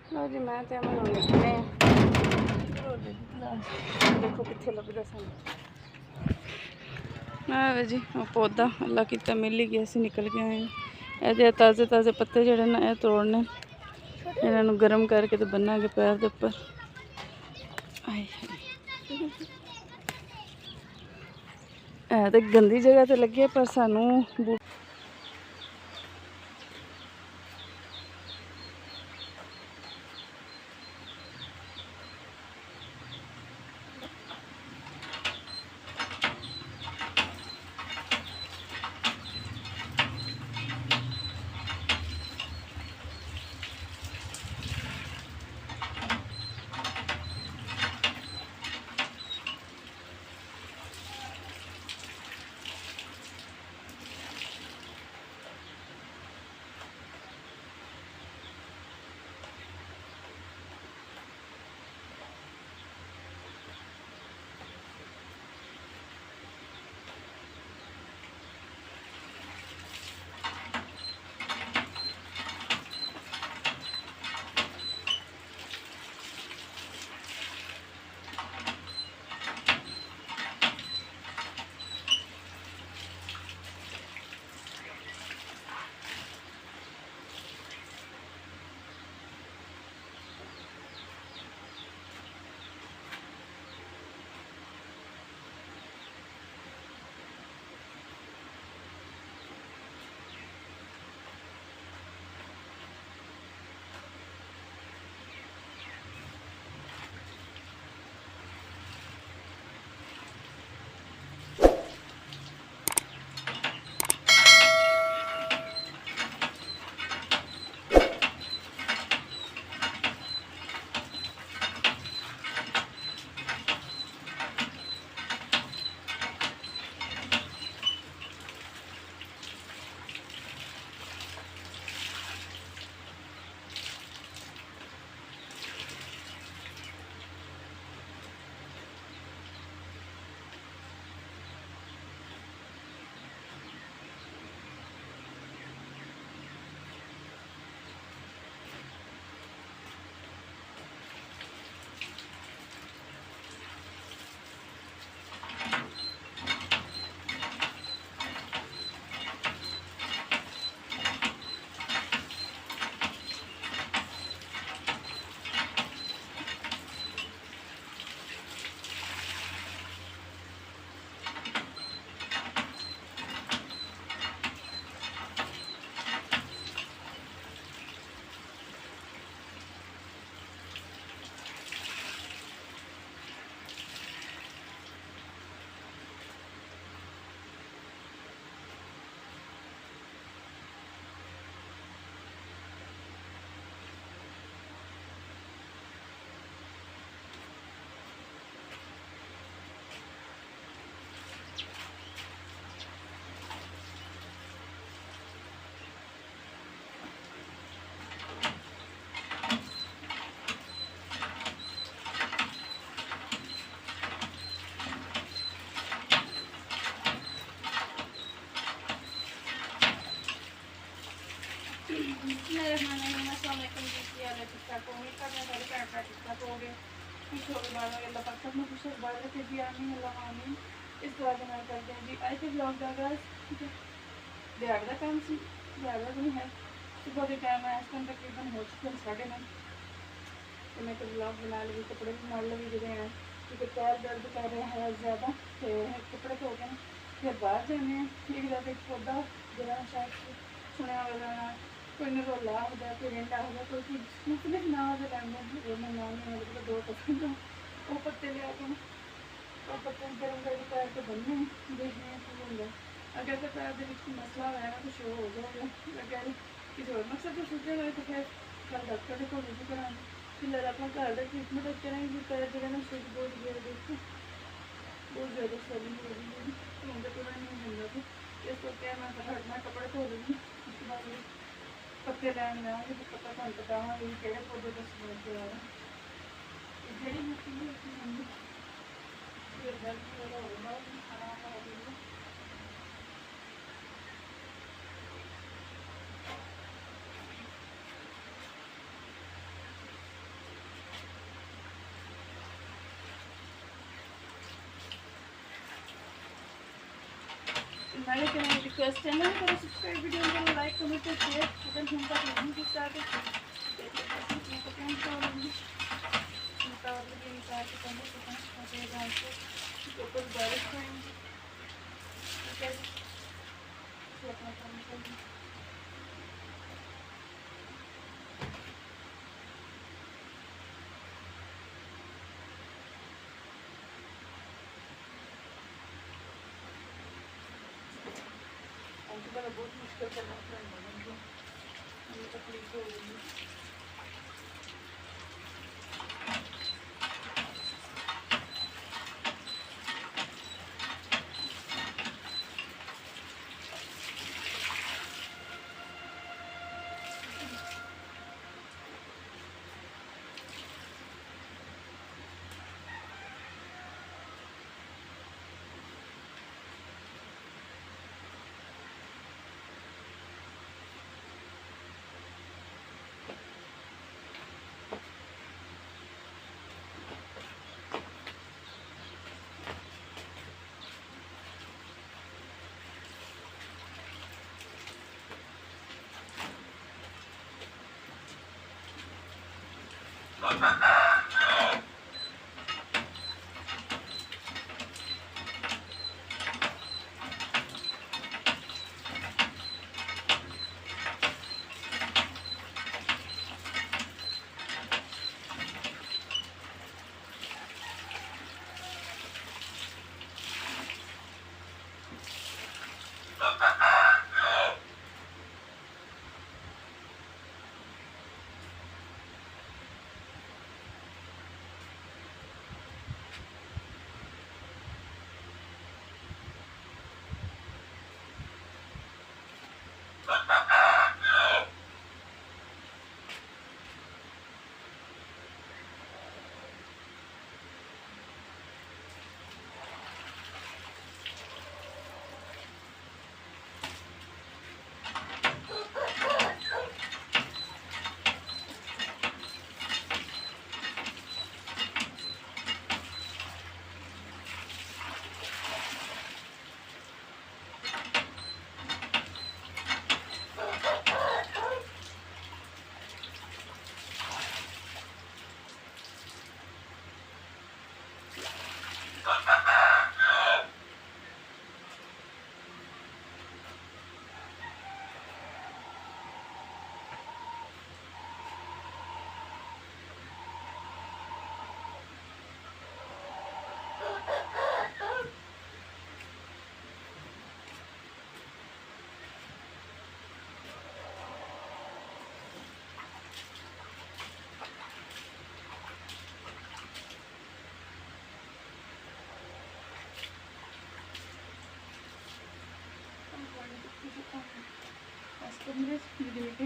लो जी मैं तो अमन निकले देखो कितने लगता सन जी पौधा अल्लाह किता मिल ही गया सी निकल के आए ये ताज़े ताज़े पत्ते जड़े ना ये तोड़ने इन्हों गर्म करके तो बना के पैर के उपर है तो गंदी जगह तो लगे पर सानू इस तरह के मैं करते हैं जी आज के ब्लॉग का आगाज़ ठीक है दिहाड़ का काम सी दिहाड़ का नहीं है सुबह के टाइम है इस टाइम तकरीबन हो चुके हैं 9:30 तो मैं तो ब्लॉग बना लगी कपड़े भी मार लगी जगह हैं क्योंकि पैर दर्द कर रहे हैं ज़्यादा तो कपड़े तो हो गए फिर बाहर जाने हैं एक रात एक पौधा जरा शायद सुने वाला कोई ने रोला हो जाए कोई रेंडा हो जाए कोई चीज़ मुख्तलिफ ना हो जाए टाइम में ना नहीं 2 पसंद वो पत्ते ले आते हैं और पत्ते गर्म करके पैर के बनने देखने हैं कि होंगे अगर तो पैर के मसला है ना तो शो हो जाएगा अगर किसी और मकसद तो सोचे गए तो फिर कल डॉक्टर को विजिट करा फिर अपना घर का ट्रीटमेंट करेंगे पैर जगह ना स्विच बोर्ड गया देखते बहुत ज़्यादा स्वेलिंग हो रही है तो उनका पूरा नहीं मिल रहा था इस वक्त मैं हटना कपड़े धो दूँगी उसके बाद पत्ते लैन जाऊँगी तो पता कौन बताऊँगी केड़े पौधे का समझ आ रहा है जड़ी बूटी फिर दर्द वाला होगा आराम हो गई मैंने कहना रिक्वेस्ट है ना करो सब्सक्राइब, वीडियो को लाइक कमेंट और शेयर। अगर हम तक नहीं किया तो बारिश करेंगे। ठीक है अपना काम करेंगे। बहुत मुश्किल करना पड़ेगा, तकलीफ हो रही है।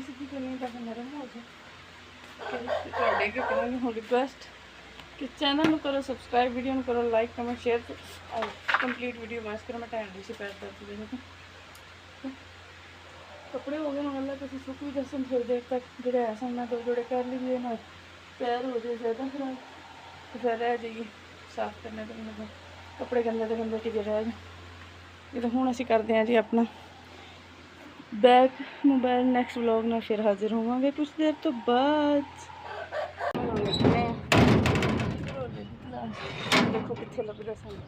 सिद्धि करनी ताकि नरम हो जाए। रिक्वेस्ट कि चैनल में करो सब्सक्राइब, वीडियो में करो लाइक कमेंट शेयर और कंप्लीट वीडियो वाच करो। मैं टाइम से पैर करती हूँ। कपड़े हो गए मतलब किसी सुख भी दसन थोड़ी देर तक जोड़े ऐसा मैं दो जोड़े कर लीजिए ना, पैर हो जाए ज़्यादा खराब तो फिर रह जाइए साफ़ करने तो मतलब कपड़े गंदे तो गंदे चीज़ें रह जाए। ये तो हूँ असी करते हैं जी अपना बैक मोबाइल। नेक्स्ट व्लॉग में फिर हाजिर होवांगे कुछ देर तो बाद। देखो कितने लगता सन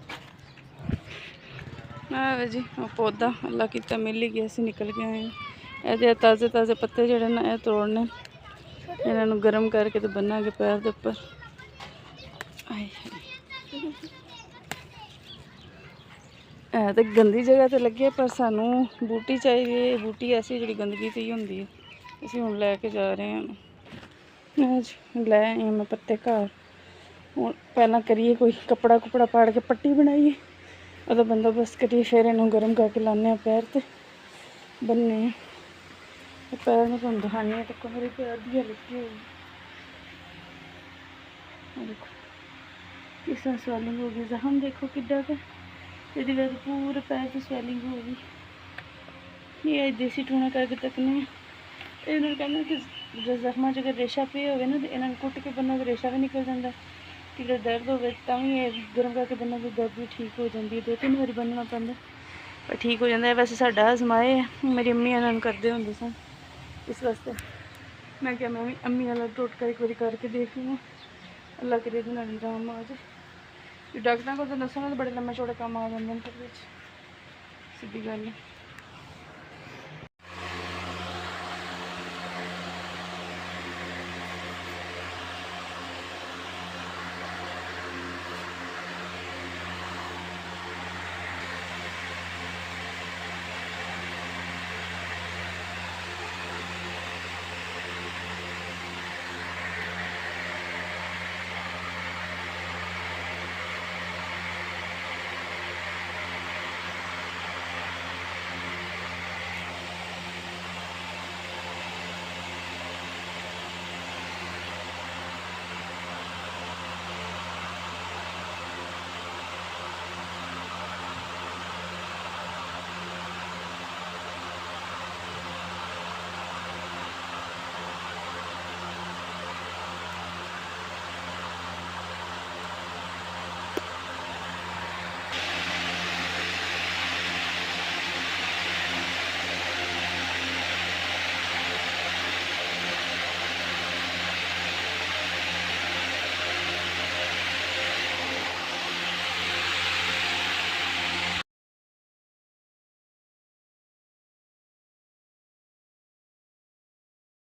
मैं जी पौधा अल्लाह किता मिल ही गया, निकल के आए ये ताज़े ताज़े पत्ते जोड़े ना ये तोड़ने, इन्हों गर्म करके तो बना के पैर के उपर। है तो गंदी जगह तो लगे पर सानू बूटी चाहिए, बूटी ऐसी जी गंदगी तो ही होंगी है। असी हम लैके जा रहे हैं, लै आए मैं पत्ते घर। हूँ पहला करिए कोई कपड़ा कुपड़ा पाड़ के पट्टी बनाइए, वह बंदोबस्त करिए, फिर इन्हों गर्म करके लाने पैर तो बनने। पैर में तुम दिखानी है तो मेरे पैर दी लगी हुई देखो किस तरह स्वैलिंग हो गई। जख्म देखो किड्डा का, ये वजह पूरे पैर से स्वैलिंग हो गई। ये देसी टूना करके तकने इन्होंने कहना कि जख्मा च अगर रेशा पे हो ना तो इन्होंने कुट के बनो तो रेशा भी निकल जाता। कि दर्द हो तो भी ये गर्म करके बनो तो दर्द भी ठीक हो जाती है। 2-3 बारी बनना पैंदा पर ठीक हो जाता है। वैसे साडा आजमाए है मेरी अम्मी इन्होंने करते होंगे सन, इस वास्ते मैं क्या मैं भी अम्मी वाला टोटका एक बार करके देख लूँ, अल्लाह करे आराम आ जाए। डॉक्टर को तो दसना तो बड़े लम्बे चौड़े काम आ जाते हैं, फिर सीधी गल है।